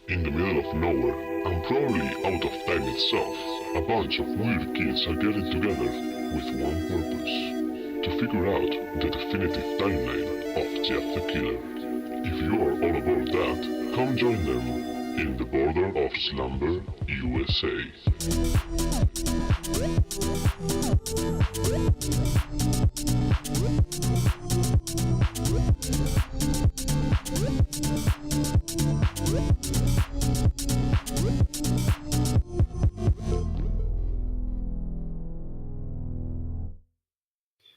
In the middle of nowhere, and probably out of time itself, a bunch of weird kids are getting together with one purpose: to figure out the definitive timeline of Jeff the Killer. If you are all about that, come join them in the border of Slumber, USA.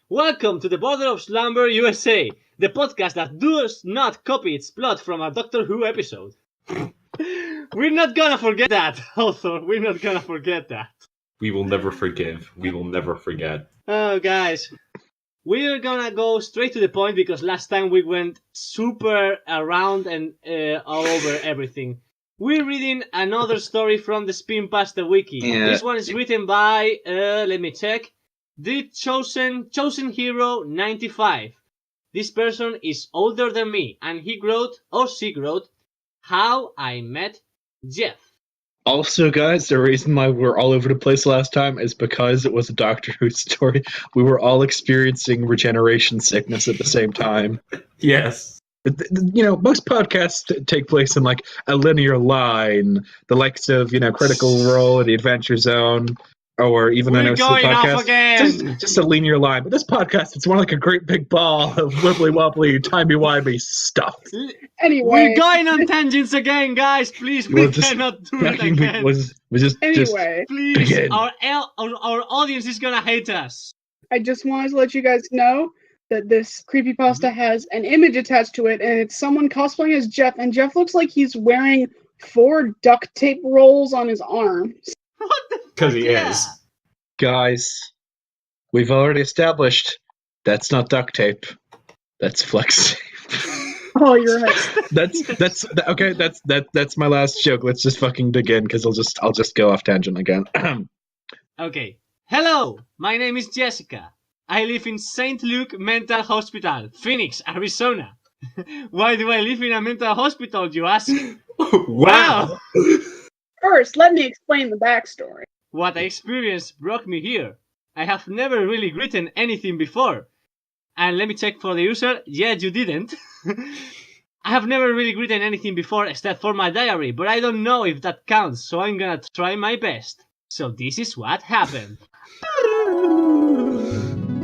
Welcome to the border of Slumber, USA, the podcast that does not copy its plot from a Doctor Who episode. We're not gonna forget that, author. We're not gonna forget that. We will never forgive. We will never forget. Oh, guys. We're gonna go straight to the point because last time we went super around and all over everything. We're reading another story from the Spin Past the Wiki. Yeah. This one is written by, let me check, The Chosen Hero 95. This person is older than me, and he wrote, or she wrote, How I Met Jeff. Also, guys, the reason why we were all over the place last time is because it was a Doctor Who story. We were all experiencing regeneration sickness at the same time. Yes. You know, most podcasts take place in like a linear line, the likes of, Critical Role, The Adventure Zone, or even We're I know going off podcast. again. Just a linear line. But this podcast, it's more like a great big ball of wibbly wobbly, timey wimey stuff. Anyway, We're going on tangents again, guys. Please, we cannot do it again. anyway, Please, begin. our audience is gonna hate us. I just wanted to let you guys know that this creepypasta has an image attached to it, and it's someone cosplaying as Jeff, and Jeff looks like he's wearing 4 duct tape rolls on his arms. What the fuck? Because he is. Guys, we've already established that's not duct tape. That's Flextape. Oh, you're right. That's okay. That's my last joke. Let's just fucking begin because I'll just go off tangent again. Okay. Hello, my name is Jessica. I live in St. Luke Mental Hospital, Phoenix, Arizona. Why do I live in a mental hospital, you ask? Wow. First, let me explain the backstory. What I experienced brought me here. I have never really written anything before. And let me check for the user. Yeah, you didn't. I have never really written anything before except for my diary, but I don't know if that counts, so I'm gonna try my best. So this is what happened.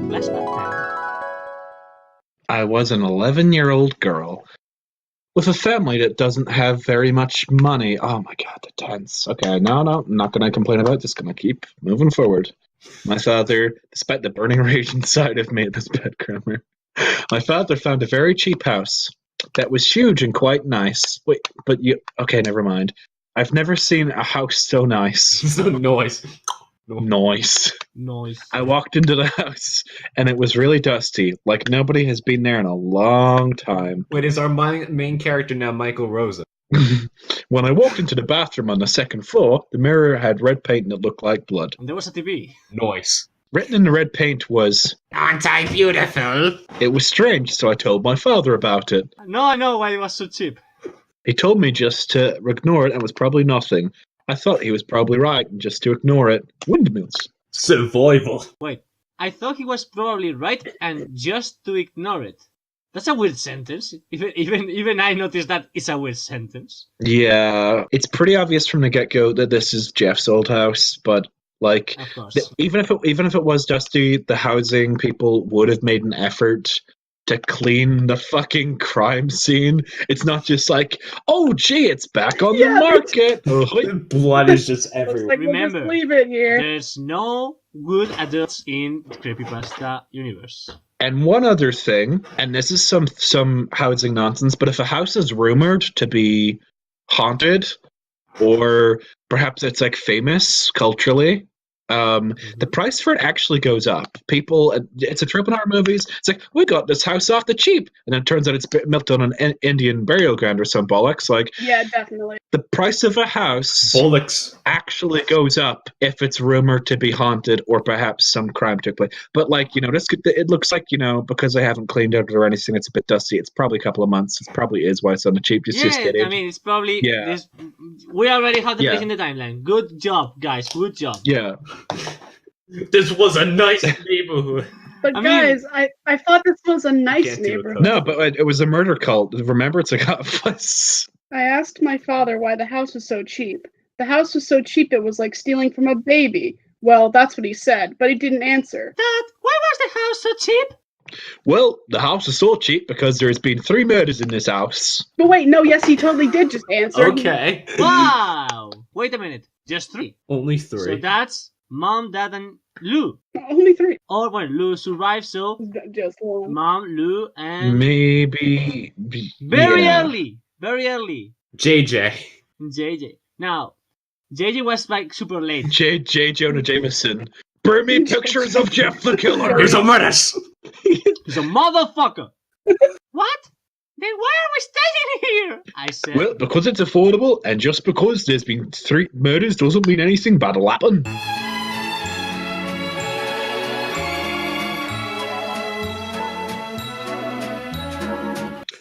Flashback time. I was an 11-year-old girl with a family that doesn't have very much money. Oh my god, the tense. Okay, no, I'm not gonna complain about it. Just gonna keep moving forward. My father, despite the burning rage inside of me at this bad grammar, my father found a very cheap house that was huge and quite nice. Wait, but you... Okay, never mind. I've never seen a house so nice. So noise. Nice. Noise. I walked into the house, and it was really dusty, like nobody has been there in a long time. Wait, is our main character now Michael Rosa? When I walked into the bathroom on the second floor, the mirror had red paint and it looked like blood. And there was a TV. Noise. Written in the red paint was, Aren't I beautiful? it was strange, so I told my father about it. No, I know why it was so cheap. He told me just to ignore it and it was probably nothing. I thought he was probably right, and just to ignore it. Windmills. Survival. Wait, I thought he was probably right and just to ignore it. That's a weird sentence. Even I noticed that it's a weird sentence. Yeah, it's pretty obvious from the get-go that this is Jeff's old house, but like, Of course. even if it was dusty, the housing people would have made an effort to clean the fucking crime scene. It's not just like, oh gee, it's back on the market. Blood is just Looks everywhere. like we'll Remember, just leave it here. There's no good adults in the creepypasta universe. And one other thing, and this is some housing nonsense, but if a house is rumored to be haunted, or perhaps it's like famous culturally, the price for it actually goes up. It's a trope in horror movies. It's like, we got this house off the cheap, and then it turns out it's built on an Indian burial ground or some bollocks. Like, Yeah, definitely. the price of a house Bollocks. actually goes up if it's rumored to be haunted or perhaps some crime took place. But like, it looks like, because I haven't cleaned it or anything, it's a bit dusty. It's probably a couple of months. It probably is why it's on the cheap. Just kidding. I mean, it's probably Yeah. there's We already have the Yeah. place in the timeline. Good job, guys. Good job. Yeah. This was a nice neighborhood. But I mean- guys, I thought this was a nice Can't do a neighborhood. code. No, but it was a murder cult. Remember, it's a fuss. I asked my father why the house was so cheap. The house was so cheap it was like stealing from a baby. Well, that's what he said, but he didn't answer. Dad, why was the house so cheap? Well, the house is so cheap because there's been 3 murders in this house. But wait, no, yes, he totally did just answer. Okay. Wow. Wait a minute. Just 3. Only So 3. that's Mom, Dad, and Lou. Only 3. Or when Lou survives, so Just one. Mom, Lou, and Maybe. very yeah. early, JJ. JJ. Now, JJ was like super late. J. Jonah Jameson. Bring me pictures of Jeff the Killer. Here's a menace. He's a motherfucker. What? Then why are we staying here? I said. Well, because it's affordable, and just because there's been 3 murders doesn't mean anything bad will happen.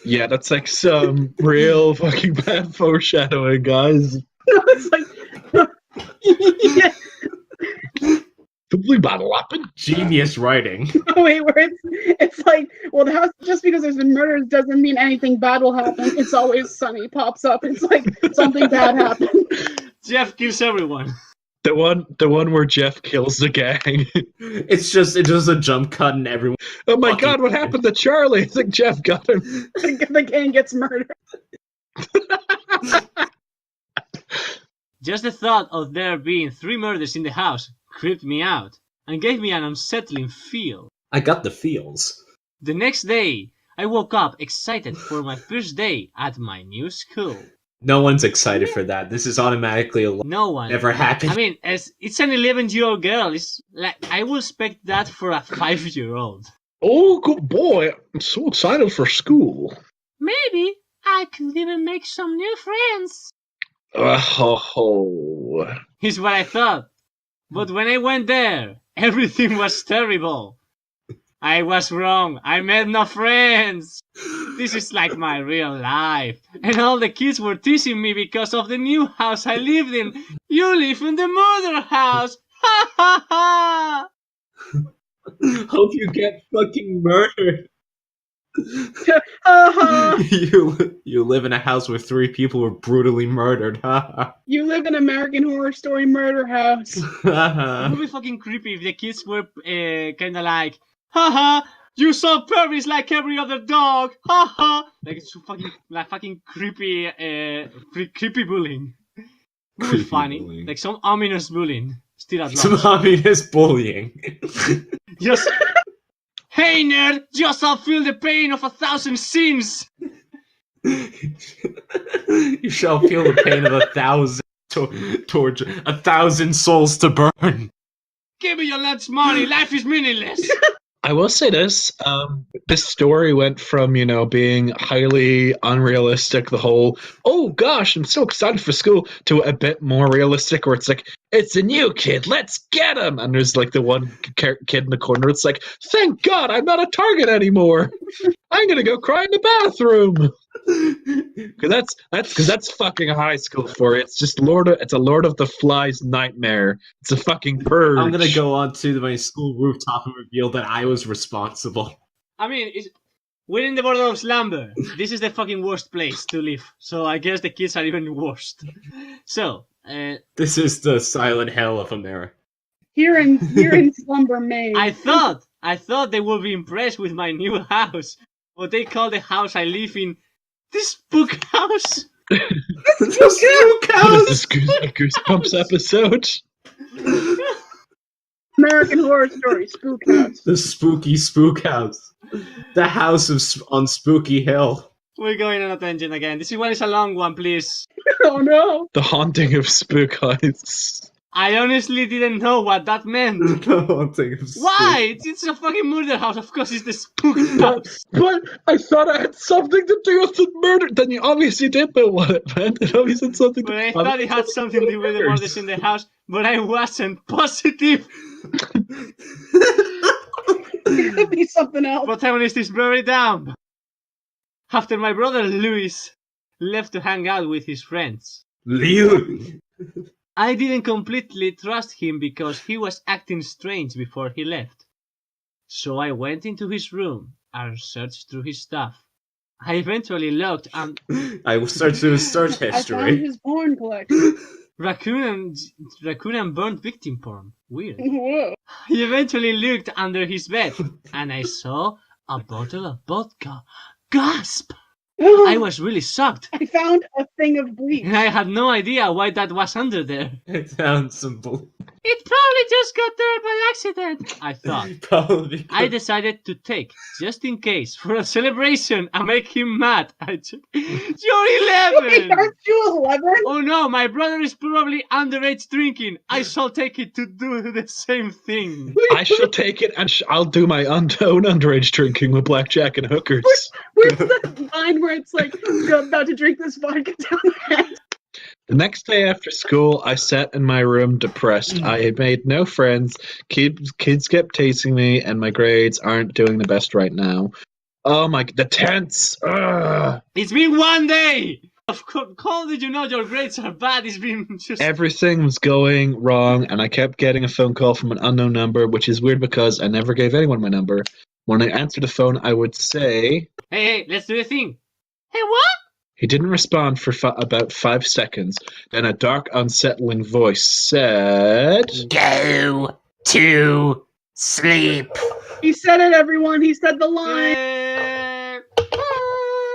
Yeah, that's like some real fucking bad foreshadowing, guys. It's like, yeah. Something bad will happen. Genius writing. Oh, wait, where it's like, well, the house, just because there's been murders doesn't mean anything bad will happen. It's always sunny pops up. It's like something bad happened. Jeff kills everyone. The one where Jeff kills the gang. It's just a jump cut and everyone. Oh my Fucking god, what happened to Charlie? I think Jeff got him. The gang gets murdered. Just the thought of there being 3 murders in the house creeped me out and gave me an unsettling feel. I got the feels. The next day, I woke up excited for my first day at my new school. No one's excited for that. This is automatically a No one. never happened. I mean, as it's an 11-year-old girl. It's like I would expect that for a 5-year-old. Oh, good boy. I'm so excited for school. Maybe I could even make some new friends. Oh. Is what I thought. But when I went there, everything was terrible. I was wrong. I made no friends. This is like my real life. And all the kids were teasing me because of the new house I lived in. You live in the murder house. Ha ha ha. Hope you get fucking murdered. Uh-huh. You live in a house where 3 people were brutally murdered. Ha You live in American Horror Story murder house. ha. It would be fucking creepy if the kids were kind of like, haha, you saw Paris like every other dog. Haha. Like it's fucking creepy, creepy bullying. It would be Creepy funny. bullying. Like some ominous bullying. Still at Some large. communist bullying. Just, hey nerd, just I'll feel the pain of 1,000 sins. You shall feel the pain of 1,000 torture, 1,000 souls to burn. Give me your lunch money. Life is meaningless. I will say this. This story went from, being highly unrealistic, the whole, oh gosh, I'm so excited for school, to a bit more realistic where it's like, it's a new kid, let's get him! And there's like the one kid in the corner, it's like, thank God I'm not a target anymore! I'm gonna go cry in the bathroom! Because that's fucking high school for you. It's just it's a Lord of the Flies nightmare. It's a fucking purge. I'm gonna go onto my school rooftop and reveal that I was responsible. I mean, we're in the border of Slumber. This is the fucking worst place to live. So I guess the kids are even worse. So, This is the silent hell of America. Here in Slumber, Maine. I thought they would be impressed with my new house. What they call the house I live in, the spook house. What is this Goosebumps episode? American Horror Story Spook House. The spooky spook house. The house on Spooky Hill. We're going on a tangent again. This one is a long one, please. Oh no! The Haunting of Spook House. I honestly didn't know what that meant. The haunting of Why? It's a fucking murder house. Of course, it's the spook house. But I thought I had something to do with the murder. Then you obviously did know what it meant. It obviously had something to But I thought it had something to do with the murders in the house, but I wasn't positive. It could be something else. Protagonist is very dumb. After my brother Louis left to hang out with his friends, Leo. I didn't completely trust him because he was acting strange before he left. So I went into his room and searched through his stuff. I eventually looked and I will search through his search I found history. his porn collection. raccoon and burnt victim porn. Weird. Whoa. I eventually looked under his bed and I saw a bottle of vodka. Gasp! I was really shocked. I found a thing of bleach. And I had no idea why that was under there. It sounds simple. It probably just got there by accident, I thought. Probably. I decided to take, just in case, for a celebration and make him mad. You're Wait, 11! aren't you 11? Oh no, my brother is probably underage drinking. I shall take it to do the same thing. I shall take it and I'll do my own underage drinking with blackjack and hookers. Where's the line where it's like, you're about to drink this vodka down the head? The next day after school, I sat in my room depressed. I had made no friends. Kids kept teasing me, and my grades aren't doing the best right now. Oh my, the tense! Ugh. It's been 1 day! Of course, how did you know your grades are bad? It's been just... Everything was going wrong, and I kept getting a phone call from an unknown number, which is weird because I never gave anyone my number. When I answered the phone, I would say... Hey, let's do the thing. Hey, what? He didn't respond for about 5 seconds. Then a dark, unsettling voice said... Go to sleep. He said it, everyone. He said the line.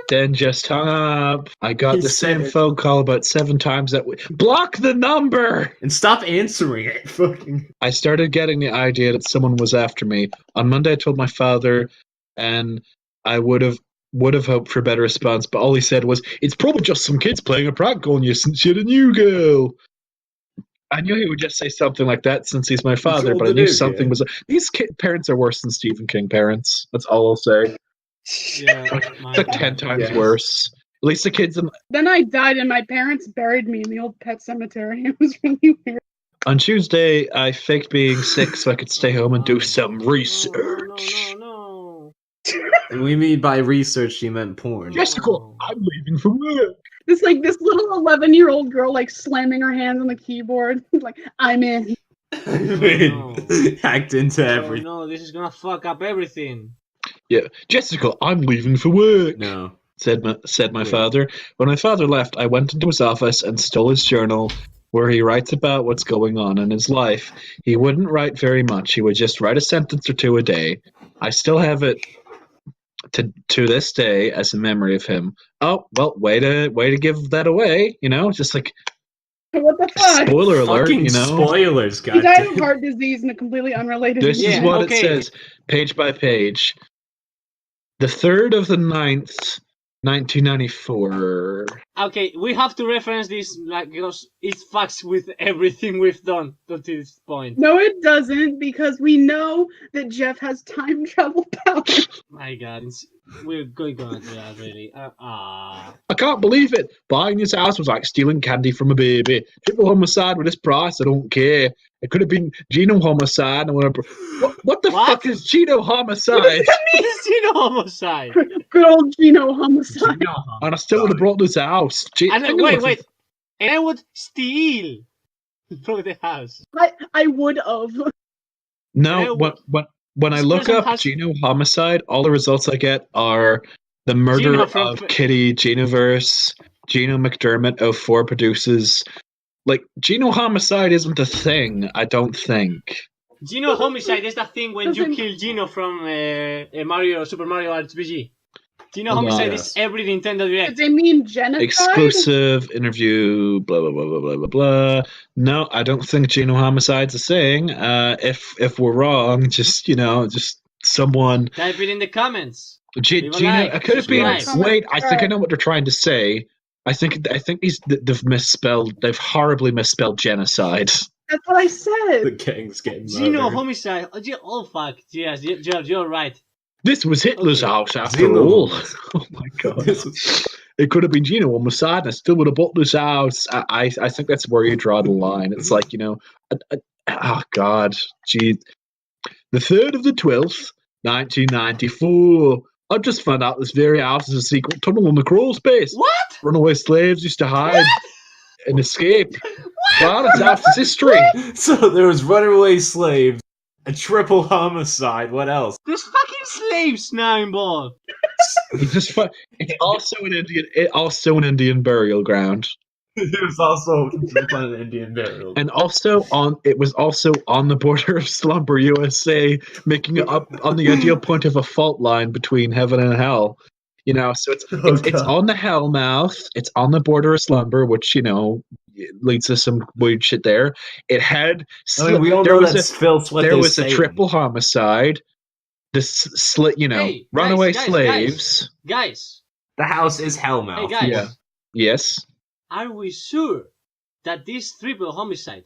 Then just hung up. I got He the said same it. phone call about 7 times that week. Block the number! And stop answering it. Fucking. I started getting the idea that someone was after me. On Monday, I told my father, and I would have hoped for a better response, but all he said was, "It's probably just some kids playing a prank on you since you're a new girl." I knew he would just say something like that since he's my father, all but I the knew new something kid. was... These parents are worse than Stephen King parents. That's all I'll say. Yeah, my It's like bad. 10 times Yes. worse. At least the kids Then I died, and my parents buried me in the old pet cemetery. It was really weird. On Tuesday, I faked being sick so I could stay home and do some research. No. We mean by research, you meant porn. Jessica, I'm leaving for work. This little 11-year-old girl like slamming her hands on the keyboard, like I'm in. no. Hacked into Oh everything. no, this is gonna fuck up everything. Yeah, Jessica, I'm leaving for work. No. Said my Wait. father. When my father left, I went into his office and stole his journal, where he writes about what's going on in his life. He wouldn't write very much. He would just write a sentence or two a day. I still have it to this day as a memory of him. Oh well, way to give that away. You know, just like What the fuck? spoiler alert. Fucking You know, spoilers, He died of goddamn. heart disease in a completely unrelated. this is Yeah, what okay. it says, page by page. The 3rd of the 9th, 1994. Okay, we have to reference this like because it fucks with everything we've done to this point. No, it doesn't, because we know that Jeff has time travel powers. My God, we're going on to that really. I can't believe it. Buying this house was like stealing candy from a baby. Triple homicide with this price, I don't care. It could have been Geno homicide. What the What? fuck is Geno homicide? It's homicide. Good old Geno homicide. And I still would have brought this house. And wait, and I would steal from the house. I would have. No, when I This look person up has- Geno homicide, all the results I get are the murder Geno from- of Kitty, Genoverse, Geno McDermott 04 produces. Like, Geno homicide isn't a thing, I don't think. Geno homicide is that thing when you Doesn't- kill Geno from Super Mario RPG. Geno Hold on. homicide Yes. is every Nintendo Does Direct. it mean genocide? Exclusive interview, blah blah blah blah blah blah blah. No, I don't think Geno homicide's a saying. If we're wrong, just someone. Type it in the comments. Geno, Leave a like, it could have been. subscribe. Wait, I think I know what they're trying to say. I think they've misspelled. They've horribly misspelled genocide. That's what I said. The gang's getting Geno murdered. homicide. Oh fuck. Yes, Gerald, you're right. This was Hitler's Okay. house after Geno all. homicide. Oh my god. This was- It could have been Geno homicide, and I still would have bought this house. I think that's where you draw the line. It's like, oh god, gee. The 3rd of the 12th, 1994. I just found out this very house is a secret tunnel in the crawl space. What? Runaway slaves used to hide. an escape. Well, it's after history. So there was runaway slaves, a triple homicide. What else? There's fucking slaves now involved. It's also an Indian burial ground. It was also on an Indian burial. And it was also on the border of Slumber, USA, making it up on the ideal point of a fault line between heaven and hell. So it's on the hell mouth. It's on the border of Slumber, which leads to some weird shit there. It had. We all know that's Phil's what there they was say. a triple homicide. Hey, runaway guys, slaves. Guys. The house is Hellmouth. Hey guys. Yeah. Yes. Are we sure that this triple homicide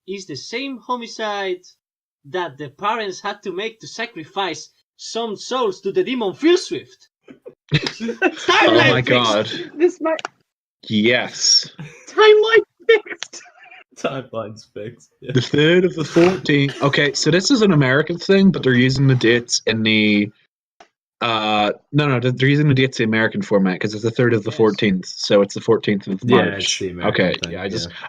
is the same homicide that the parents had to make to sacrifice some souls to the demon Philswift? Oh my god. This might Yes. timeline fixed. Timeline's fixed. Yeah. The 3rd of the 14th. Okay, so this is an American thing, but they're using the dates in the they're using the dates in the American format because it's the 3rd of the 14th, so it's the 14th of March. Yeah, it's the American okay, thing, yeah,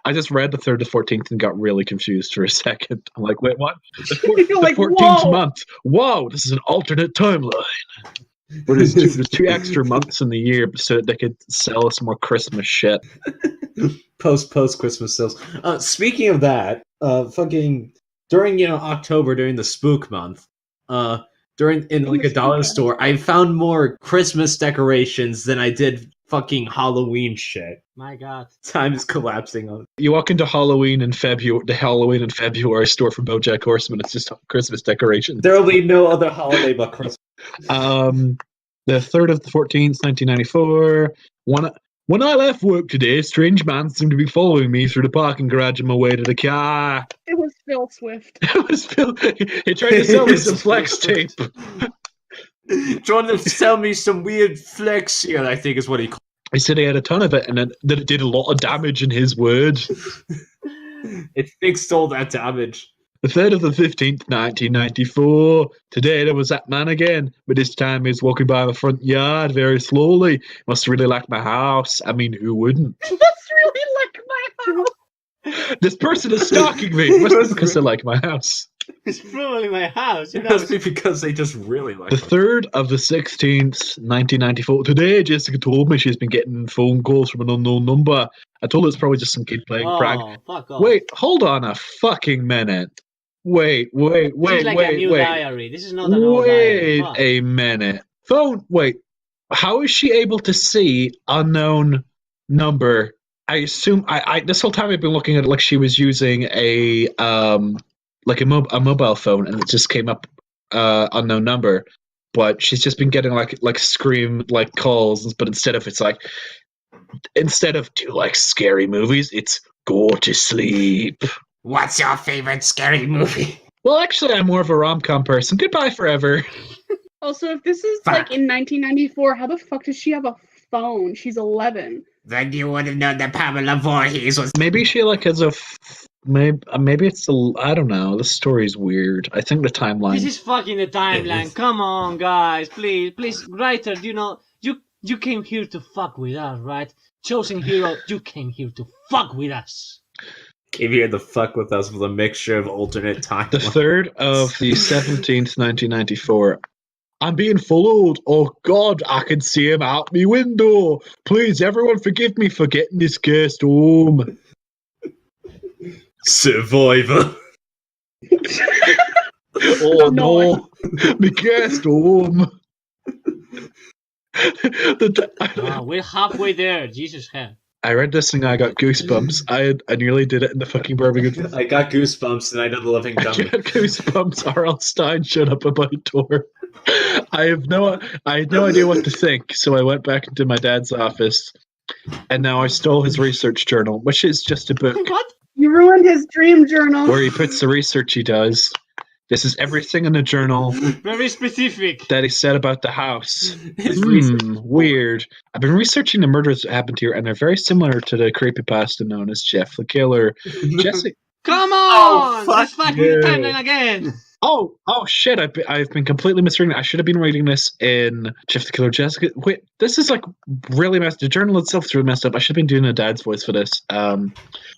I just read the 3rd to 14th and got really confused for a second. I'm like, wait, what? The 14th month. Whoa, this is an alternate timeline. But there's 2 extra months in the year so that they could sell us more Christmas shit. Post Christmas sales. Speaking of that, fucking during October, during the spook month, in like a dollar store, I found more Christmas decorations than I did fucking Halloween shit. My god. Time is collapsing on. You walk into the Halloween in February store for BoJack Horseman. It's just Christmas decorations. There will be no other holiday but Christmas. The 3rd of the 14th, 1994. When I left work today, a strange man seemed to be following me through the parking garage on my way to the car. It was Phil Swift. It was Phil. He tried to sell me some flex tape. Trying to sell me some weird flex here, I think is what he called. He said he had a ton of it and that it did a lot of damage in his word. It fixed all that damage. The 3rd of the 15th, 1994. Today there was that man again, but this time he's walking by the front yard very slowly. Must really like my house. I mean, who wouldn't? Must really like my house. This person is stalking me. Must be because they like my house. It's probably my house. It must be because they just really like the 3rd of the 16th, 1994. Today, Jessica told me she's been getting phone calls from an unknown number. I told her it's probably just some kid playing prank. Fuck off. Wait, hold on a fucking minute. Wait. This is like a new diary. This is not an old diary. Wait a minute. Wait. How is she able to see unknown number? I assume this whole time I've been looking at it like she was using a mobile phone and it just came up unknown number. But she's just been getting like scream like calls, but instead of do like scary movies, it's go to sleep. What's your favorite scary movie? Well, actually, I'm more of a rom-com person. Goodbye forever. Also, if this is like in 1994, how the fuck does she have a phone? She's 11. Then you would have known that Pamela Voorhees was. Maybe she has a. Maybe it's the. I don't know. The story's weird. I think the timeline. This is fucking the timeline. Come on, guys, please, writer. You came here to fuck with us, right? Chosen hero, you came here to fuck with us. Came here to fuck with us with a mixture of alternate timelines. The 3rd of the 17th, 1994. I'm being followed. Oh God, I can see him out my window. Please, everyone, forgive me for getting this guest home. Survivor. Oh no, my guest home. We're halfway there. Jesus hell. I read this thing, I got goosebumps. I nearly did it in the fucking Birmingham. I got goosebumps and I did the living I dummy. got goosebumps. R.L. Stein showed up at my door. I had no idea what to think, so I went back into my dad's office, and now I stole his research journal, which is just a book. What? You ruined his dream journal. Where he puts the research he does. This is everything in the journal Very specific. that he said about the house. Weird. I've been researching the murders that happened here, and they're very similar to the creepypasta known as Jeff the Killer. Jesse. Come on! fuck It's fucking you. timeline again. Oh shit! I've been completely misreading. I should have been reading this in Jeff the Killer Jessica. Wait, this is like really messed. The journal itself is really messed up. I should have been doing a dad's voice for this.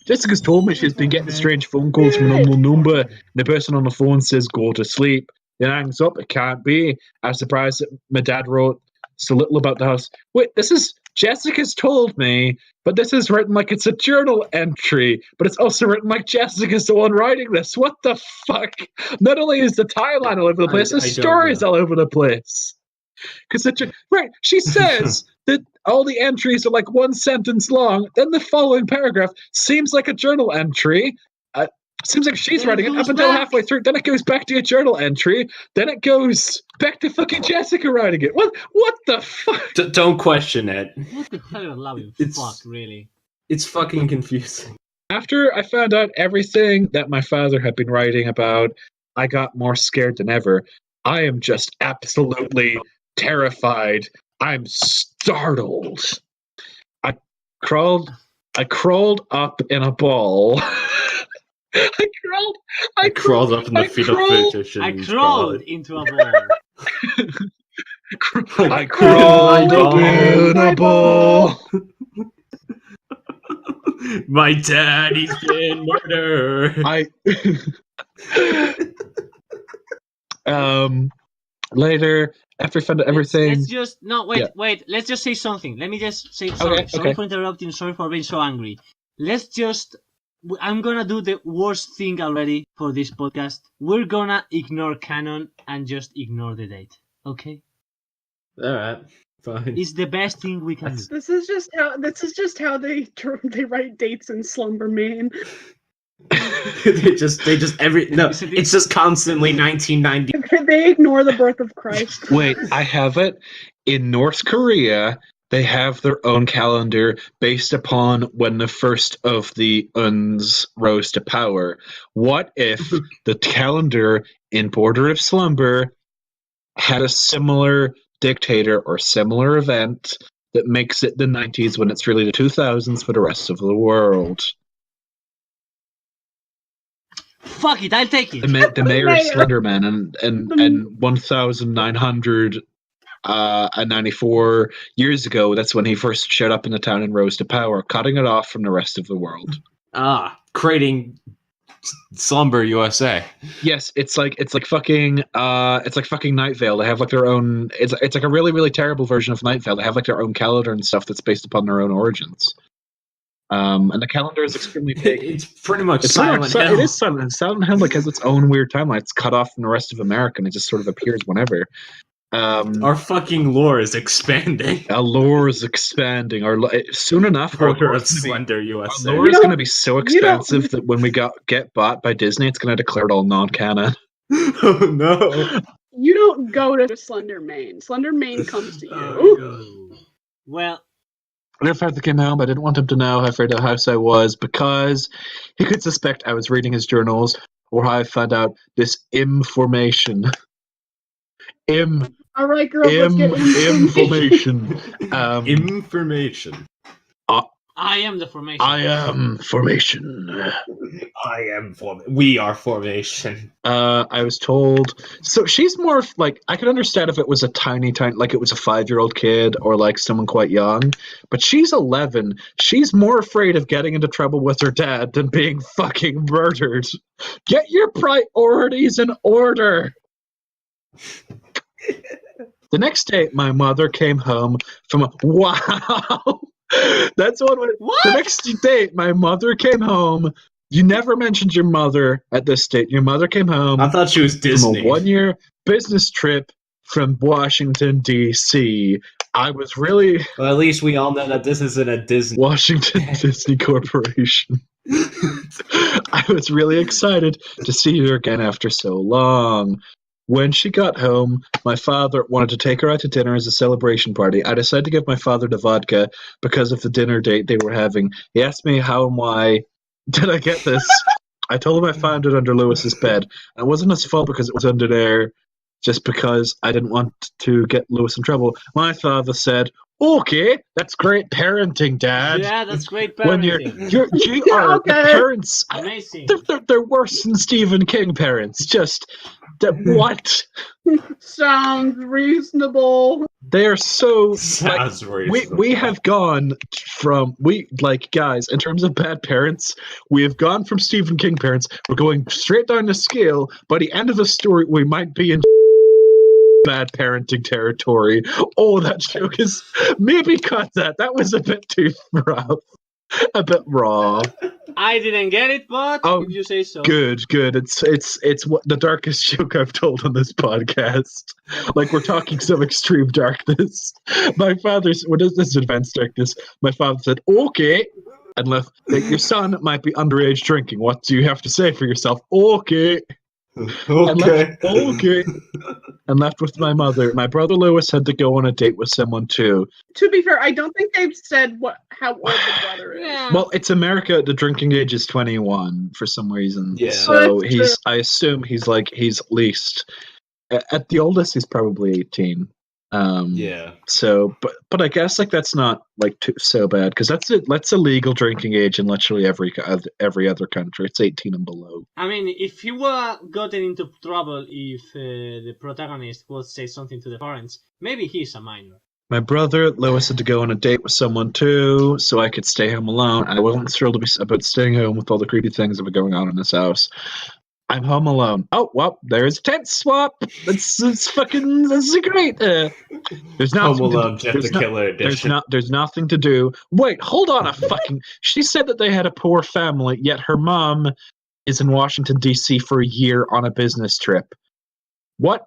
Jessica's told me she's been getting strange phone calls from an unknown number. And the person on the phone says, "Go to sleep." Then hangs up. It can't be. I'm surprised that my dad wrote so little about the house. Wait, this is Jessica's told me, but this is written like it's a journal entry, but it's also written like Jessica's the one writing this. What the fuck? Not only is the timeline all over the place, the story's all over the place. Right, she says that all the entries are like one sentence long, then the following paragraph seems like a journal entry. Seems like she's writing it up until halfway through. Then it goes back to a journal entry. Then it goes back to fucking Jessica writing it. What the fuck? Don't question it. What the hell of loving fuck, really? It's fucking confusing. After I found out everything that my father had been writing about, I got more scared than ever. I am just absolutely terrified. I'm startled. I crawled up in a ball. I crawled up in the fetal position. I crawled into a ball. I crawled up in a ball. My daddy's been murdered. Later, after I found out everything. Let's just wait. Let's just say something. Let me just say sorry. Sorry for interrupting. Sorry for being so angry. I'm gonna do the worst thing already for this podcast. We're gonna ignore canon and just ignore the date. Okay? Alright, fine. It's the best thing we can do. This is just how they write dates in Slumber, man. It's just constantly 1990. They ignore the birth of Christ. Wait, I have it. In North Korea, they have their own calendar based upon when the first of the Uns rose to power. What if the calendar in Border of Slumber had a similar dictator or similar event that makes it the 90s when it's really the 2000s for the rest of the world? Fuck it, I'll take it. The mayor of Slenderman and 1994 years ago, that's when he first showed up in the town and rose to power, cutting it off from the rest of the world. Creating Slumber USA. Yes, it's like fucking Night Vale. They have like their own. It's like a really, really terrible version of Night Vale. They have like their own calendar and stuff that's based upon their own origins. And the calendar is extremely big. It's pretty much Silent Hill. It is Silent. Silent Hill has its own weird timeline. It's cut off from the rest of America, and it just sort of appears whenever. Our fucking lore is expanding. Our lore is expanding. Soon enough, Border of Slender USA. Our lore is going to be so expansive that when we get bought by Disney, it's going to declare it all non-canon. Oh no! You don't go to Slender Main. Slender Main comes to you. Well, when my father came home, I didn't want him to know how afraid of the house I was because he could suspect I was reading his journals or how I found out this information. All right, girls, let's get information. Information. I am the formation. I am formation. We are formation. I was told. So she's more like, I could understand if it was a tiny, like it was a 5-year-old kid or like someone quite young. But she's 11. She's more afraid of getting into trouble with her dad than being fucking murdered. Get your priorities in order. The next day, my mother came home from a wow. That's one way. What? The next day, my mother came home. You never mentioned your mother at this state. Your mother came home. I thought she was Disney. From a 1-year business trip from Washington, D.C. I was really... Well, at least we all know that this isn't a Disney... Washington Disney Corporation. I was really excited to see her again after so long. When she got home, my father wanted to take her out to dinner as a celebration party. I decided to give my father the vodka because of the dinner date they were having. He asked me how and why did I get this. I told him I found it under Lewis's bed. It wasn't his fault because it was under there, just because I didn't want to get Lewis in trouble. My father said, "Okay, that's great parenting, Dad." Yeah, that's great parenting. When you are Okay. the parents, Amazing. they're worse than Stephen King parents. Just What? Sounds reasonable. They are so. Sounds We have gone from guys, in terms of bad parents, we have gone from Stephen King parents. We're going straight down the scale. By the end of the story, we might be in bad parenting territory. Oh, that joke is maybe cut that. That was a bit too rough, a bit raw. I didn't get it, but if you say so. Good. It's what the darkest joke I've told on this podcast. Like, we're talking some extreme darkness. My father's what is this advanced darkness? My father said, "Okay," and left. Like, your son might be underage drinking. What do you have to say for yourself? Okay. Okay. And left with my mother. My brother Lewis had to go on a date with someone too. To be fair, I don't think they've said how old the brother is. Yeah. Well, it's America. The drinking age is 21 for some reason. Yeah. So That's true. I assume he's at least at the oldest. He's probably 18. Yeah. So, but I guess that's not so bad because that's a legal drinking age in literally every other country. It's 18 and below. I mean, if he were gotten into trouble if the protagonist would say something to the parents, maybe he's a minor. My brother Lewis had to go on a date with someone too, so I could stay home alone. I wasn't thrilled about staying home with all the creepy things that were going on in this house. I'm home alone. Oh, well, there's a tent swap. That's great. There's nothing. Home Alone, Jeff the Killer edition. There's nothing to do. Wait, hold on a fucking. She said that they had a poor family, yet her mom is in Washington D.C. for a year on a business trip. What?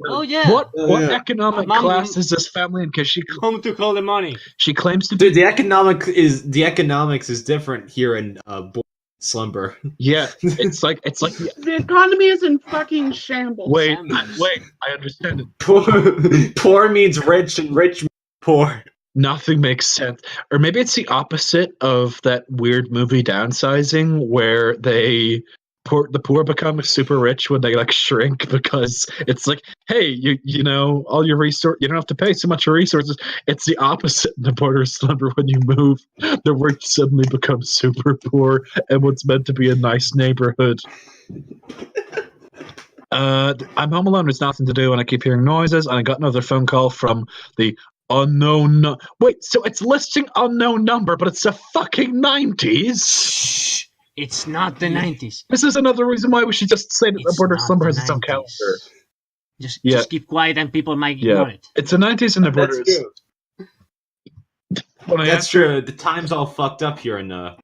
Oh yeah. What Yeah. economic Mom- class is this family in? Because Home took all the money. she claims to be. Dude, the economics is different here in Slumber. Yeah, it's like The economy is in fucking shambles. wait, I understand it. Poor means rich and rich means poor. Nothing makes sense. Or maybe it's the opposite of that weird movie Downsizing where the poor become super rich when they shrink because it's like, hey, you know, all your resource, you don't have to pay so much for resources. It's the opposite in the Border Slumber. When you move, the rich suddenly become super poor and what's meant to be a nice neighborhood. I'm home alone. There's nothing to do, and I keep hearing noises. And I got another phone call from the unknown. Wait, so it's listing unknown number, but it's the fucking 90s. Shh. It's not the 90s. This is another reason why we should just say that the It's Border not Slumber the has its own 90s. calendar. Just keep quiet and people might ignore it. It's the 90s and the Border. That's true. That's true. The time's all fucked up here in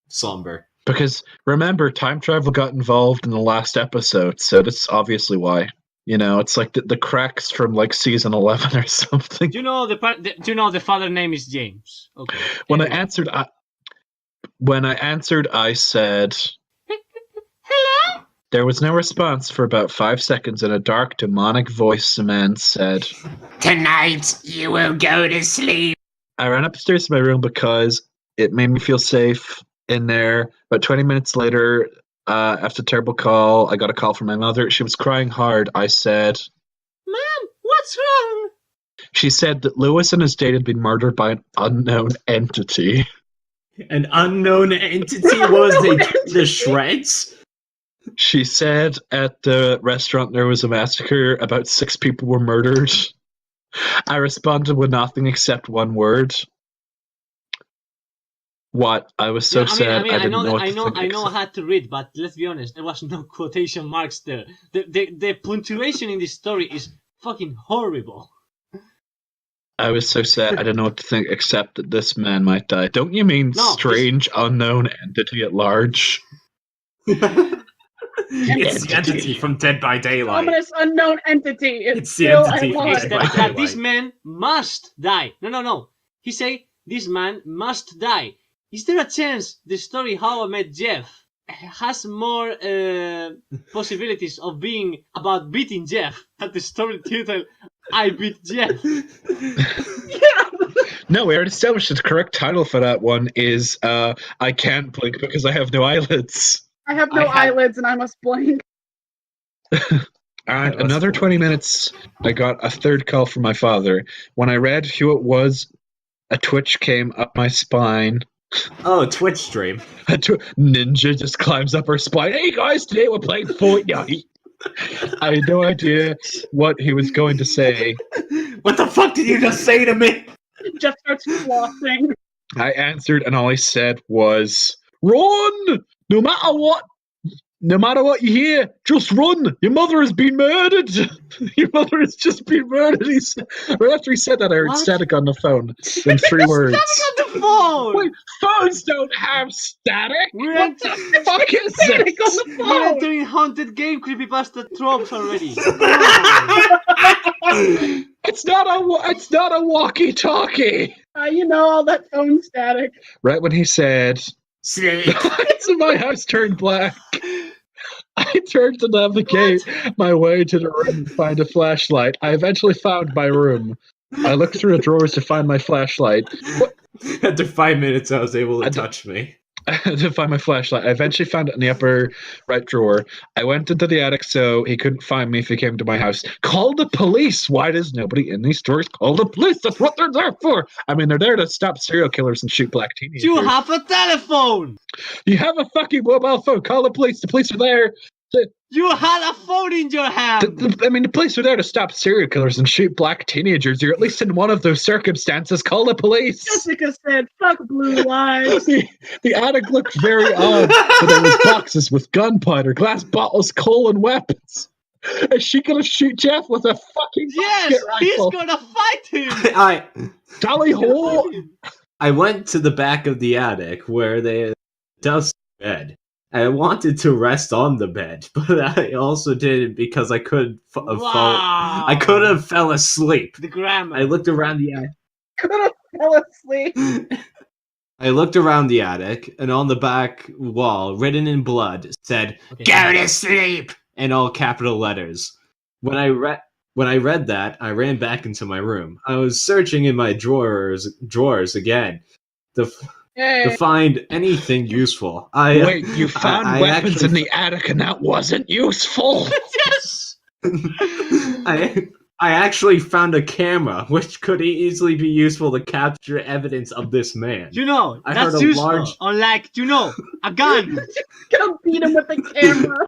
Slumber. Because remember, time travel got involved in the last episode, so that's obviously why. You know, it's like the cracks from season 11 or something. Do you know the father name is James? Okay. When Anyway. I answered, I said, Hello? there was no response for about 5 seconds, and a dark, demonic voice, the man said, Tonight you will go to sleep. I ran upstairs to my room because it made me feel safe in there. About 20 minutes later, after a terrible call, I got a call from my mother. She was crying hard. I said, Mom, what's wrong? She said that Lewis and his date had been murdered by an unknown entity. An unknown entity was they tore to shreds? She said at the restaurant there was a massacre. About 6 people were murdered. I responded with nothing except one word. What? I was so sad. I didn't know what to think. I know I had to read, but let's be honest, there was no quotation marks there. The punctuation in this story is fucking horrible. I was so sad. I didn't know what to think except that this man might die. Don't you mean No, strange, unknown entity at large? It's the entity from Dead by Daylight. Ominous unknown entity. It's the still entity alive. from It's Dead that, by that Daylight. this man must die. No. He say this man must die. Is there a chance the story How I Met Jeff has more possibilities of being about beating Jeff than the story title I Beat Jeff? No, we already established the correct title for that one is I Can't Blink Because I Have No Eyelids. I have no eyelids and I must blink. And another 20 minutes, I got a third call from my father. When I read who it was, a twitch came up my spine. Oh, Twitch stream. Ninja just climbs up her spine. Hey guys, today we're playing Fortnite. I had no idea what he was going to say. What the fuck did you just say to me? Jeff starts flossing. I answered, and all he said was, "Run! No matter what. No matter what you hear, just run! Your mother has been murdered! Your mother has just been murdered!" He said, right after he said that, I heard What? static on the phone in 3 words. Static on the phone! Wait, phones don't have static? We're What the fuck is Static this? on the We're phone. entering haunted game creepypasta tropes already. It's not a walkie-talkie. You know, all that phone static. Right when he said, Sleep. the lights in my house turned black, I turned to navigate my way to the room and find a flashlight. I eventually found my room. I looked through the drawers to find my flashlight. After 5 minutes, I was able to touch me. To find my flashlight. I eventually found it in the upper right drawer. I went into the attic so he couldn't find me if he came to my house. Call the police! Why does nobody in these stories call the police? That's what they're there for! I mean, they're there to stop serial killers and shoot black teenagers. You have a telephone! You have a fucking mobile phone. Call the police. The police are there. You had a phone in your hand! The police are there to stop serial killers and shoot black teenagers. You're at least in one of those circumstances. Call the police. Jessica said, "Fuck blue lives." The attic looked very odd, but there was boxes with gunpowder, glass bottles, coal, and weapons. Is she gonna shoot Jeff with a fucking Yes! musket He's rifle? gonna fight him! Dolly hole. I went to the back of the attic where they dust bed. I wanted to rest on the bed, but I also didn't because I could I could have fell asleep. The grammar. I looked around the attic. Could have fell asleep. I looked around the attic, and on the back wall, written in blood, said Okay. Go to sleep. in all capital letters. When I read that, I ran back into my room. I was searching in my drawers again to Hey. find anything useful. Wait, you found I weapons actually- in the attic and that wasn't useful? Yes! I actually found a camera, which could easily be useful to capture evidence of this man. You know, I that's heard a useful. large- Unlike, a gun. Gonna beat him with the camera.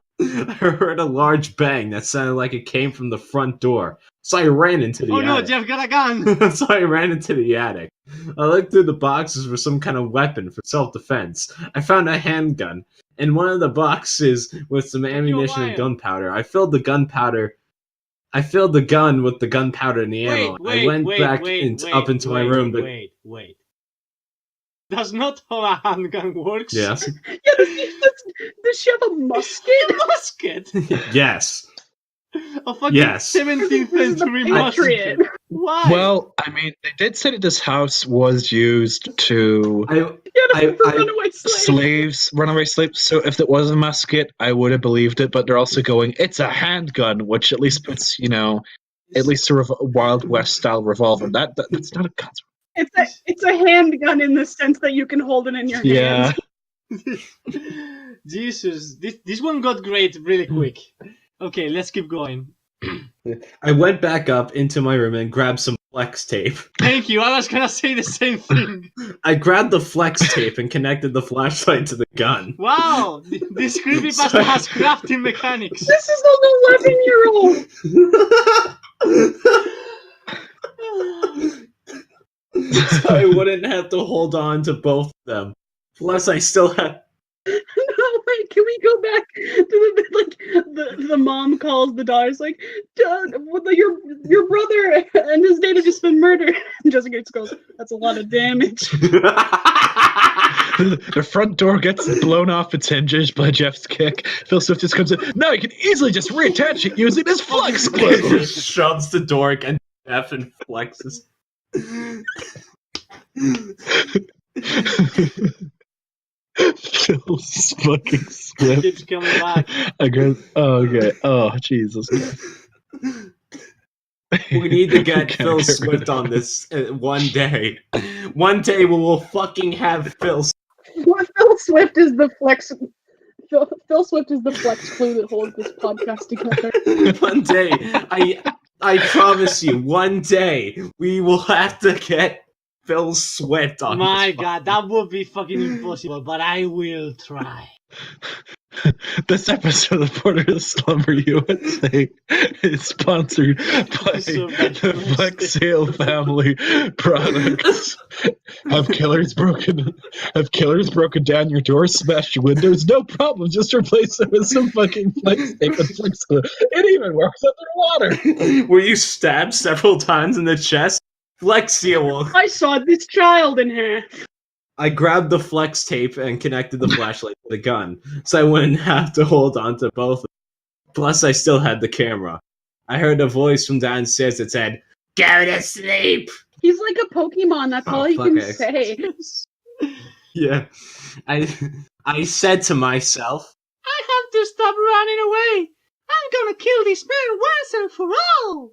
I heard a large bang that sounded like it came from the front door. So I ran into the Oh no, attic. Jeff got a gun. So I ran into the attic. I looked through the boxes for some kind of weapon for self-defense. I found a handgun. In one of the boxes with some ammunition and wild. gunpowder. I filled the gun with the gunpowder and the ammo. I went back up into my room. Wait. That's not how a handgun works. Yes. Yeah, does she have a musket? A musket. Yes. A fucking Yes. 17th This is the century Patriot. musket. Why? Well, I mean, they did say that this house was used to Yeah, I- runaway slave. runaway slaves. So if it was a musket, I would have believed it. But they're also going, it's a handgun, which at least puts, at least a Wild West style revolver. That's not a gun. It's a handgun in the sense that you can hold it in your Yeah. hands. Jesus, this one got great really quick. Okay, let's keep going. I went back up into my room and grabbed some flex tape. Thank you. I was gonna say the same thing. I grabbed the flex tape and connected the flashlight to the gun. Wow, this creepypasta has crafting mechanics. This is an 11-year-old. So I wouldn't have to hold on to both of them. Plus, I still had. No, wait, can we go back to the mom calls the daughter's like, "Dad, your brother and his date have just been murdered." And Jessica just goes, "That's a lot of damage." The front door gets blown off its hinges by Jeff's kick. Phil Swift just comes in. No, you can easily just reattach it using this flex glue. Shoves the door against Jeff and flexes. Phil's fucking Swift. Keeps coming back. Okay. Oh, Jesus. We need to get Can't Phil get rid Swift of on it. this one day. One day we will fucking have Phil. Phil Swift is the flex. Phil Swift is the flex glue that holds this podcast together. One day, I promise you, one day we will have to get Phil Swift on. My this God, that would be fucking impossible, but I will try. This episode of Porter Slumber USA is sponsored by the Flextape family products. Have killers broken down your door, smashed your windows? No problem. Just replace it with some fucking Flextape and Flex glue. It even works underwater. Were you stabbed several times in the chest? Flexio. I saw this child in half. I grabbed the flex tape and connected the flashlight to the gun, so I wouldn't have to hold on to both. Plus, I still had the camera. I heard a voice from downstairs that said, "Go to sleep!" He's like a Pokemon, that's all he fuck can it. say. Yeah. I said to myself, I have to stop running away. I'm gonna kill this man once and for all.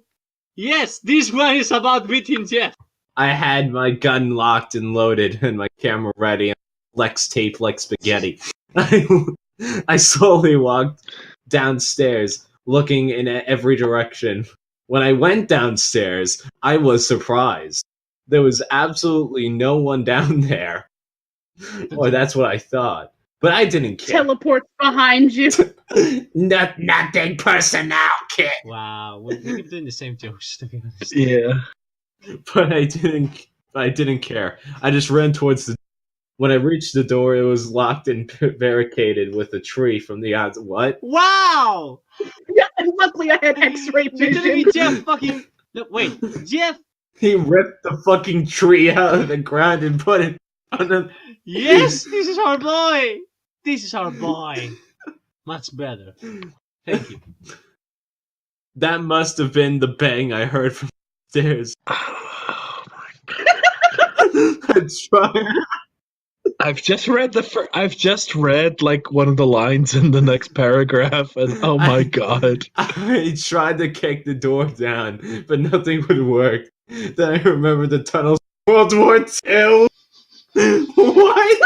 Yes, this one is about beating Jeff. I had my gun locked and loaded and my camera ready and flex tape like spaghetti. I slowly walked downstairs, looking in every direction. When I went downstairs, I was surprised. There was absolutely no one down there. Or that's what I thought. But I didn't care. Teleports behind you. Nothing personal, kid. Wow, we keep doing the same jokes, to be honest. Yeah. But I didn't care. I just ran towards the. When I reached the door, it was locked and barricaded with a tree from the odds. What? Wow! Yeah, and luckily I had X-ray You're telling me vision. Jeff fucking... No, wait, Jeff... He ripped the fucking tree out of the ground and put it on the. Yes, this is our boy! This is our boy. Much better. Thank you. That must have been the bang I heard from upstairs. Oh my god. I'm trying. I've just read like one of the lines in the next paragraph, and oh my god. I tried to kick the door down, but nothing would work. Then I remembered the tunnels of World War II. What?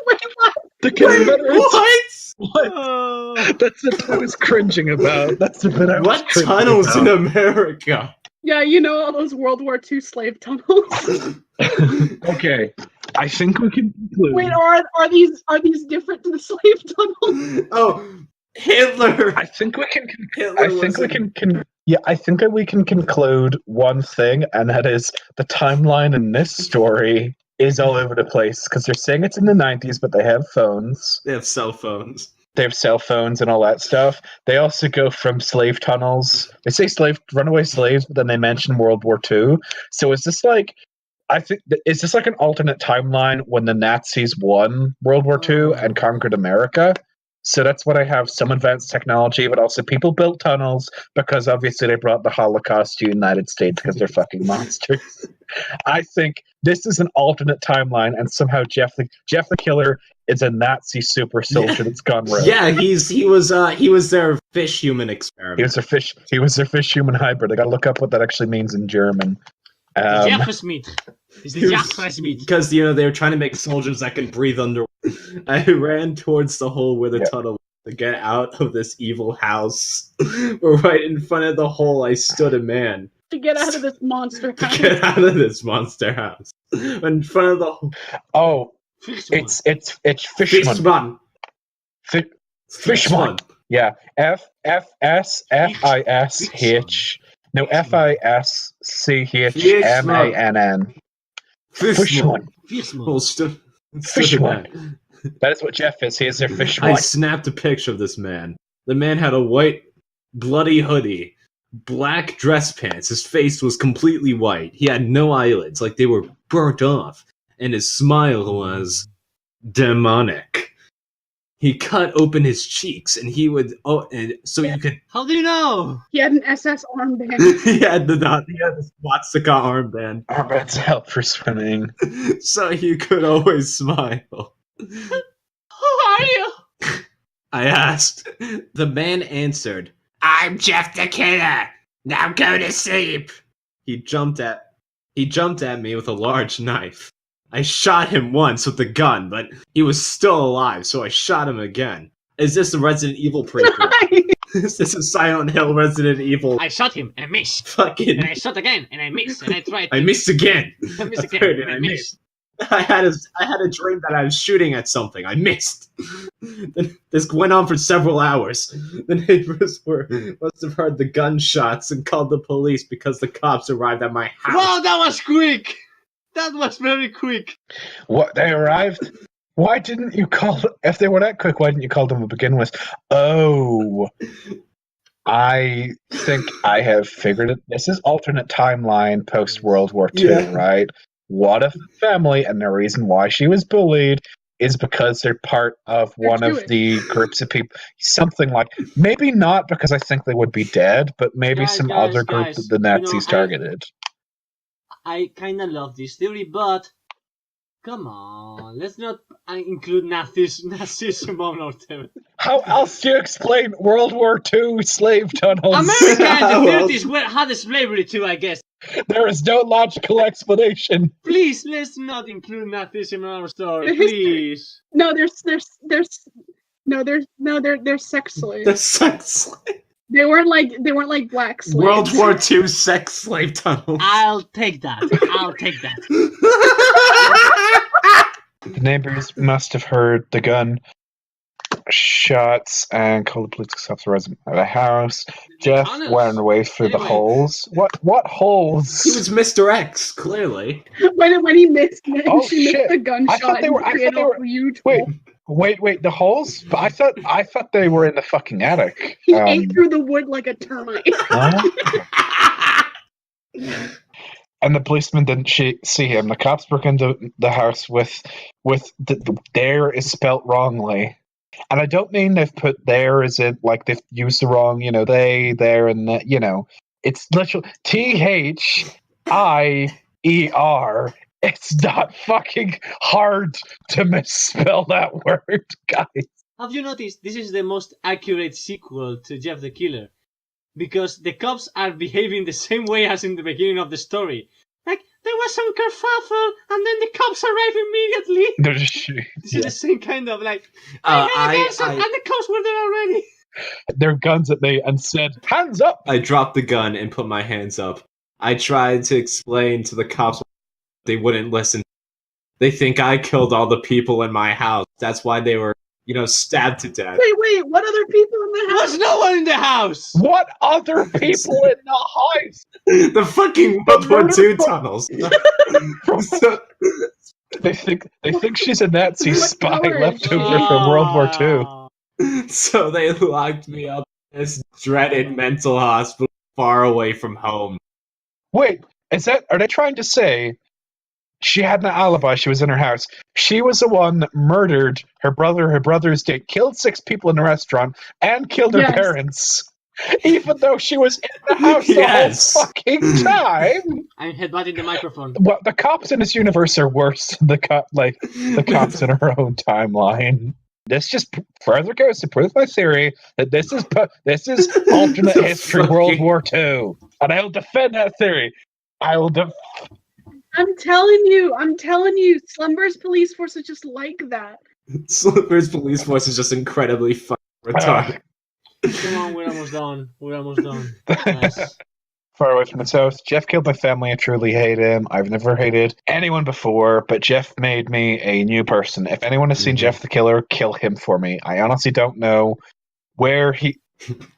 Wait, what? The Confederates. What? What? Oh. That's the bit I was cringing about. That's the bit I was What cringing tunnels about. in America? Yeah, you know all those World War II slave tunnels. Okay, I think we can conclude. Wait, are these different to the slave tunnels? Oh, Hitler. I think we can. Hitler I think we was can. Yeah, I think that we can conclude one thing, and that is the timeline in this story is all over the place because they're saying it's in the 90s, but they have phones. They have cell phones. They have cell phones and all that stuff. They also go from slave tunnels. They say runaway slaves, but then they mention World War II. So is this like? Is this like an alternate timeline when the Nazis won World War II and conquered America? So that's what I have, some advanced technology, but also people built tunnels because obviously they brought the Holocaust to the United States because they're fucking monsters. I think this is an alternate timeline, and somehow Jeff the Killer is a Nazi super soldier that's gone rogue. Yeah, he was their fish human experiment. He was their fish human hybrid. I gotta look up what that actually means in German. Jeff's meat. It's the Jeff's meat. Because they were trying to make soldiers that can breathe under. I ran towards the hole where the tunnel was to get out of this evil house. Right in front of the hole, I stood a man. To get out of this monster To house. get out of this monster house. In front of the hole. Oh, Fishman. it's Fishman. Fishman. Fishman. Yeah, Fishmann. No, Fischmann. Fishman. Fishman. Well, stood a Fishman. man. That is what Jeff is. He is their I Fishman. snapped a picture of this man. The man had a white, bloody hoodie, black dress pants. His face was completely white. He had no eyelids, like they were burnt off. And his smile was demonic. He cut open his cheeks, and he would. Oh, and so you could. How do you know? He had an SS armband. He had the swastika armband, Armbands help for swimming. so you could always smile. Who are you? I asked. The man answered. I'm Jeff the Killer. Now go to sleep. He jumped at me with a large knife. I shot him once with the gun, but he was still alive, so I shot him again. Is this a Resident Evil prequel? Is this a Silent Hill Resident Evil? I shot him and missed. Fucking. And I shot again and I missed. And I tried. I missed again. I missed I again heard it, and I I missed. I had a dream that I was shooting at something. I missed. Then this went on for several hours. The neighbors must have heard the gunshots and called the police because the cops arrived at my house. Wow, that was quick! That was very quick. What, they arrived? Why didn't you call... If they were that quick, why didn't you call them to begin with? Oh... I think I have figured it. This is alternate timeline post World War II, Yeah. right? What if the family, and the reason why she was bullied is because they're part of one of Jewish. the groups of people. Something like, maybe not because I think they would be dead, but maybe Guys, some guys, other group guys, that the you know, Nazis targeted. I kind of love this theory, but come on, let's not include Nazism on our theory. How else do you explain World War II slave tunnels? America in the Well- 30s had slavery too, I guess. There is no logical explanation. Please, let's not include Nazism in our story, The history. please. No, they're sex slaves. The sex slave. They weren't like black slaves. World War II sex slave tunnels. I'll take that. I'll take that. The neighbors must have heard the gun shots and called the police to stop the resident of the house. Jeff tunnels. went away through the Anyway. holes. What holes? He was Mr. X, clearly. when he missed, Oh, she shit. missed the gunshot. I thought they were- and I thought created they were- a huge Wait, hole. wait, the holes? But I thought they were in the fucking attic. He ate through the wood like a termite. huh? And the policeman didn't see him. The cops broke into the house with the there is spelt wrongly. And I don't mean they've put there as in like they've used the wrong, they, there, and the, it's literally THIER. It's not fucking hard to misspell that word, guys. Have you noticed this is the most accurate sequel to Jeff the Killer? Because the cops are behaving the same way as in the beginning of the story. Like, there was some kerfuffle, and then the cops arrive immediately. They're just shooting. This is the same kind of like, and the cops were there already. Their guns at me and said, "Hands up!" I dropped the gun and put my hands up. I tried to explain to the cops, they wouldn't listen. They think I killed all the people in my house. That's why they were, stabbed to death. Wait, what other people in the There house? was no one in the house. What other people in the house? The fucking World War II tunnels. So- They think she's a Nazi What spy color is left she? over from World War II. So they locked me up in this dreaded mental hospital far away from home. Wait, are they trying to say she had an alibi, she was in her house? She was the one that murdered her brother's date, killed 6 people in a restaurant, and killed her Yes. parents. Even though she was in the house Yes. the whole fucking time. I'm headbutting the microphone. Well, the cops in this universe are worse than the cops in our own timeline. This just further goes to prove my theory that this is alternate The history fucking- World War II, and I will defend that theory. I will I'm telling you, Slumber's police force is just like that. Slumber's police force is just incredibly fucking retarded. Come on, we're almost done. Yes. Far away from the south. Jeff killed my family. I truly hate him. I've never hated anyone before, but Jeff made me a new person. If anyone has seen Mhm. Jeff the Killer, kill him for me. I honestly don't know where he...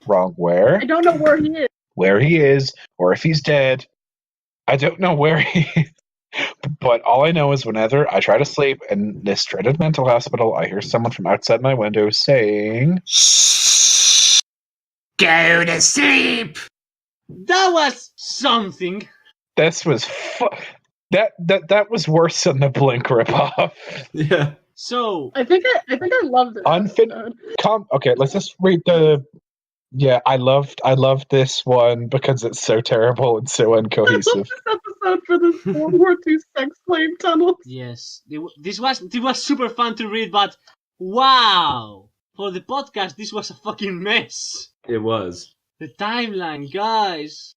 Wrong, where? I don't know where he is. Where he is, or if he's dead. I don't know where he is. But all I know is whenever I try to sleep in this dreaded mental hospital, I hear someone from outside my window saying... Shh. Go to sleep. That was something. This was that was worse than the Blink ripoff. Yeah. So, I think I loved it. Okay, let's just read the. Yeah, I loved this one because it's so terrible and so I love uncohesive. this episode for this World War II sex slave tunnel. yes, this was super fun to read, but wow! For the podcast, this was a fucking mess. It was. The timeline, guys.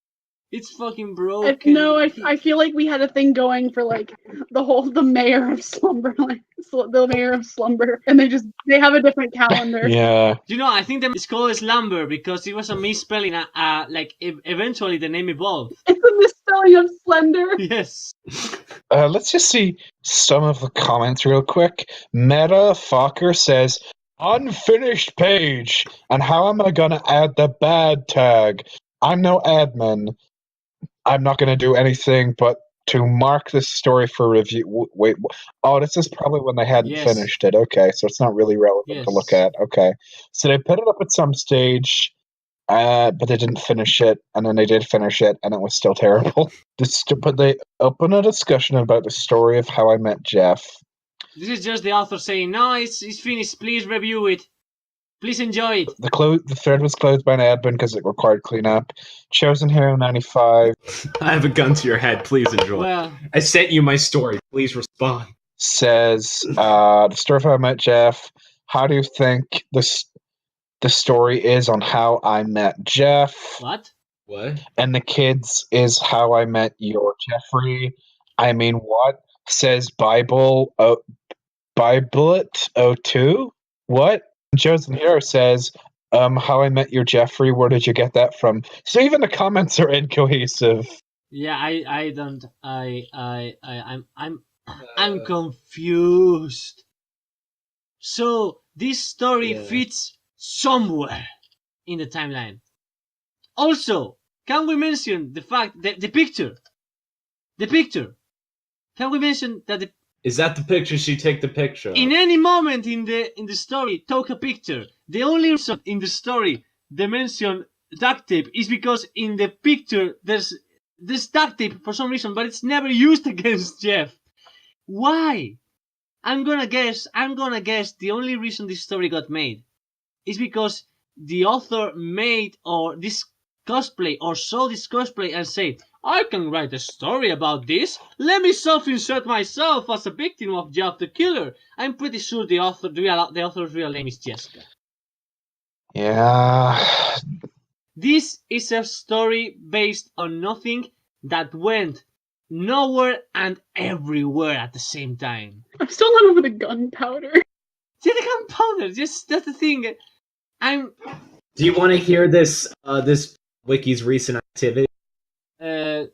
It's fucking broken. I feel like we had a thing going for like the mayor of Slumber, like the mayor of Slumber, and they have a different calendar. Yeah. You know, I think it's called Slumber because it was a misspelling. Like eventually the name evolved. It's a misspelling of Slender. Yes. Let's just see some of the comments real quick. Meta Fokker says, unfinished page. And how am I going to add the bad tag? I'm no admin. I'm not going to do anything but to mark this story for review. Wait, oh, this is probably when they hadn't Yes. finished it. Okay, so it's not really relevant to look Yes. at. Okay, so they put it up at some stage, but they didn't finish it, and then they did finish it, and it was still terrible. But they open a discussion about the story of How I Met Jeff. This is just the author saying, no, it's finished. Please review it. Please enjoy it. The thread was closed by an admin because it required cleanup. Chosen Hero 95 I have a gun to your head. Please enjoy. Well, I sent you my story. Please respond. says, the story of How I Met Jeff. How do you think the story is on How I Met Jeff? what? What? And the kids is How I Met Your Jeffrey. I mean, what? Says Bible Biblet 02? What? Chosen Hero says, How I Met Your Jeffrey, where did you get that from? So even the comments are incohesive. Yeah, I'm confused. So this story Yeah. fits somewhere in the timeline. Also, can we mention the fact that the picture? Can we mention that Is that the picture she take the picture of? in any moment in the story took a picture? The only reason in the story they mention duct tape is because in the picture there's duct tape for some reason, but it's never used against Jeff. Why? I'm gonna guess the only reason this story got made is because the author made or this cosplay or saw this cosplay and said, I can write a story about this. Let me self-insert myself as a victim of Jeff the Killer. I'm pretty sure the author's real name is Jessica. Yeah. This is a story based on nothing that went nowhere and everywhere at the same time. I'm still not over the gunpowder. See the gunpowder, just that's the thing. Do you want to hear this this wiki's recent activity?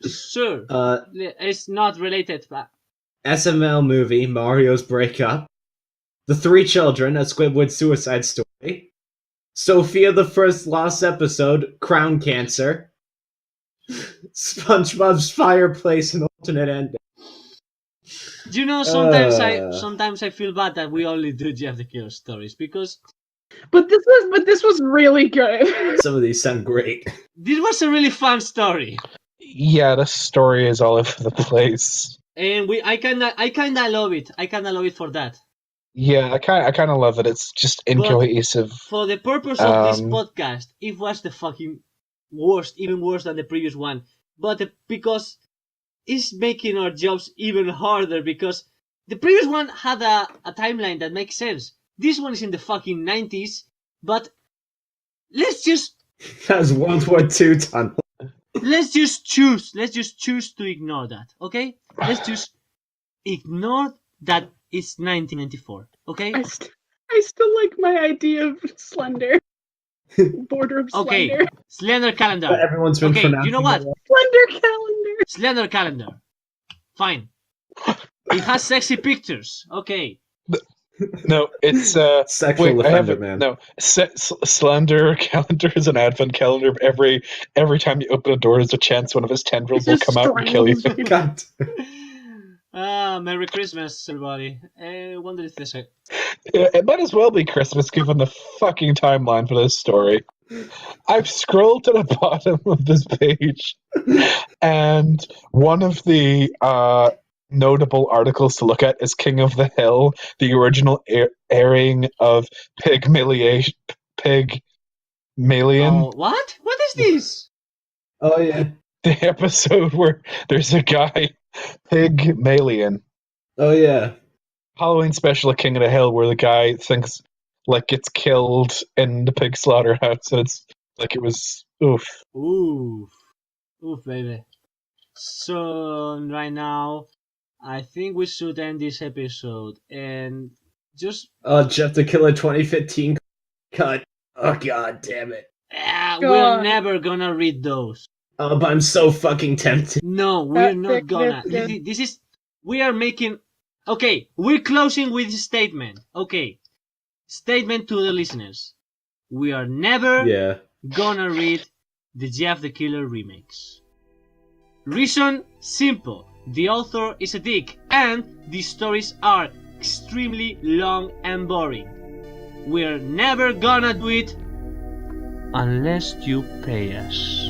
Sure. It's not related, but SML movie, Mario's breakup. The Three Children, a Squidward suicide story. Sophia the First Lost episode, Crown Cancer. SpongeBob's fireplace, an alternate ending. you know, sometimes I feel bad that we only do Jeff the Killer stories because But this was really good. Some of these sound great. this was a really fun story, Yeah, the story is all over the place. and I kinda love it. I kinda love it for that. Yeah, I kind of love it. It's just incohesive. For the purpose of this podcast, it was the fucking worst, even worse than the previous one. But because it's making our jobs even harder because the previous one had a timeline that makes sense. This one is in the fucking 90s, but let's just That was World War II tunnel. let's just choose to ignore that, okay? Let's just ignore that it's 1994, okay? I still like my idea of Slender. Border of Okay, Slender. Slender calendar. But everyone's been Okay, pronouncing you know what? it. Slender calendar. Slender calendar. Fine. It has sexy pictures. Okay. No, it's Sexual wait, I have offender, it. man. No, Slender calendar is an advent calendar. Every time you open a door, there's a chance one of his tendrils will Just come out and kill you. strangles God. Merry Christmas, everybody. I wonder if there's a... Yeah, it might as well be Christmas given the fucking timeline for this story. I've scrolled to the bottom of this page, and one of the notable articles to look at is King of the Hill, the original airing of Pygmalion. Oh, what? What is this? Oh yeah. The episode where there's a guy, Pygmalion. Oh yeah. Halloween special at King of the Hill where the guy thinks like gets killed in the pig slaughterhouse and it's like it was oof. Ooh. Oof, baby. So right now, I think we should end this episode and just Jeff the Killer 2015 cut. Oh god damn it. we're God. never gonna read those. But I'm so fucking tempted. No, we're That not thick gonna. biscuit. This is we are making. Okay, we're closing with a statement. Okay, statement to the listeners. We are never Yeah. gonna read the Jeff the Killer remakes. Reason simple. The author is a dick, and the stories are extremely long and boring. We're never gonna do it unless you pay us.